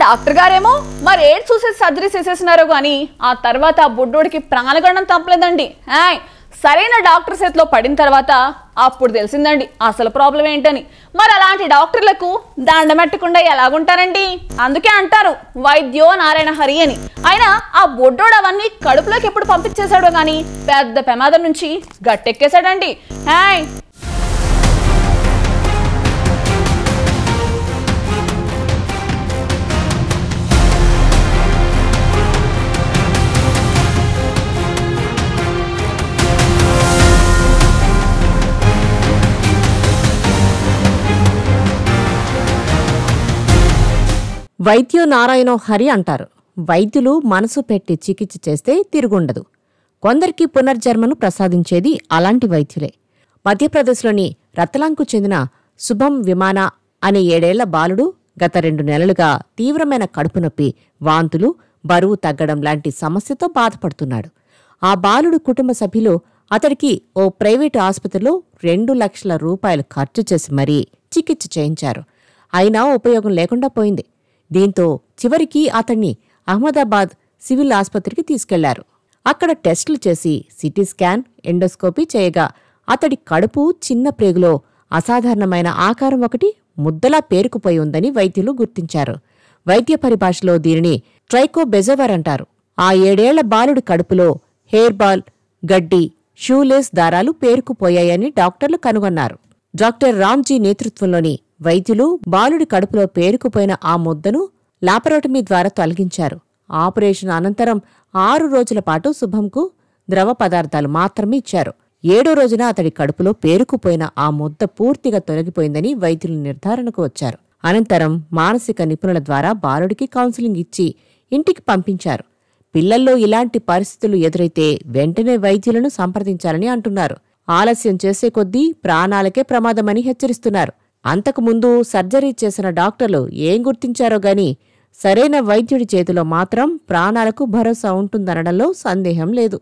Doctor గారేమో మరి ఏడ్ చూసేసి సర్జరీ చేసేసినారో గానీ ఆ తర్వాత ఆ బుడ్డోడికి ప్రాణగణం తప్పలేదండి. సరైన డాక్టర్ చేతిలో పడిన తర్వాత అప్పుడు తెలిసిందండి అసలు ప్రాబ్లం ఏంటని. మరి అలాంటి డాక్టర్లకు దండమెట్టకుండా ఎలాగుంటారండి? అందుకే అంటారు వైద్యో నారాయణ హరి అని. అయినా ఆ బొడ్డోడు అవన్నీ కడుపులోకి ఎప్పుడు పంపించేశాడో గానీ పెద్ద ప్రమాదం నుంచి గట్టెక్కేశాడండి. వైద్యో నారాయణో హరి అంటారు. వైద్యులు మనసు పెట్టి చికిత్స చేస్తే తిరుగుండదు. కొందరికి పునర్జన్మను ప్రసాదించేది అలాంటి వైద్యులే. మధ్యప్రదేశ్లోని రత్లాంకు చెందిన శుభం విమాన అనే 7 ఏళ్ల బాలుడు గత 2 నెలలుగా తీవ్రమైన కడుపు నొప్పి, వాంతులు, బరువు తగ్గడం లాంటి సమస్యతో బాధపడుతున్నాడు. ఆ బాలుడు కుటుంబ సభ్యులు అతడికి ఓ ప్రైవేటు ఆసుపత్రిలో 2 లక్షల రూపాయలు ఖర్చు చేసి మరీ చికిత్స చేయించారు. అయినా ఉపయోగం లేకుండా పోయింది. దీంతో చివరికి అతన్ని అహ్మదాబాద్ సివిల్ ఆసుపత్రికి తీసుకెళ్లారు. అక్కడ టెస్టులు చేసి సిటీ స్కాన్, ఎండోస్కోపీ చేయగా అతడి కడుపు చిన్న ప్రేగులో అసాధారణమైన ఆకారం ఒకటి ముద్దలా పేరుకుపోయి ఉందని వైద్యులు గుర్తించారు. వైద్య పరిభాషలో దీనిని ట్రైకోబెజోవర్ అంటారు. ఆ 7 ఏళ్ల బాలుడి కడుపులో హెయిర్ బాల్, గడ్డి, షూలేస్ దారాలు పేరుకుపోయాయని డాక్టర్లు కనుగొన్నారు. డాక్టర్ రామ్జీ నేతృత్వంలోని వైద్యులు బాలుడి కడుపులో పేరుకుపోయిన ఆ ముద్దను లాపరోటమీ ద్వారా తొలగించారు. ఆపరేషన్ అనంతరం 6 రోజుల పాటు శుభంకు ద్రవ పదార్థాలు మాత్రమే ఇచ్చారు. 7వ రోజున అతడి కడుపులో పేరుకుపోయిన ఆ ముద్ద పూర్తిగా తొలగిపోయిందని వైద్యులు నిర్ధారణకు వచ్చారు. అనంతరం మానసిక నిపుణుల ద్వారా బాలుడికి కౌన్సిలింగ్ ఇచ్చి ఇంటికి పంపించారు. పిల్లల్లో ఇలాంటి పరిస్థితులు ఎదురైతే వెంటనే వైద్యులను సంప్రదించాలని అంటున్నారు. ఆలస్యం చేసే కొద్దీ ప్రాణాలకే ప్రమాదమని హెచ్చరిస్తున్నారు. అంతకుముందు సర్జరీ చేసిన డాక్టర్లు ఏం గుర్తించారో గాని సరైన వైద్యుడి చేతిలో మాత్రం ప్రాణాలకు భరోసా ఉంటుందనడంలో సందేహం లేదు.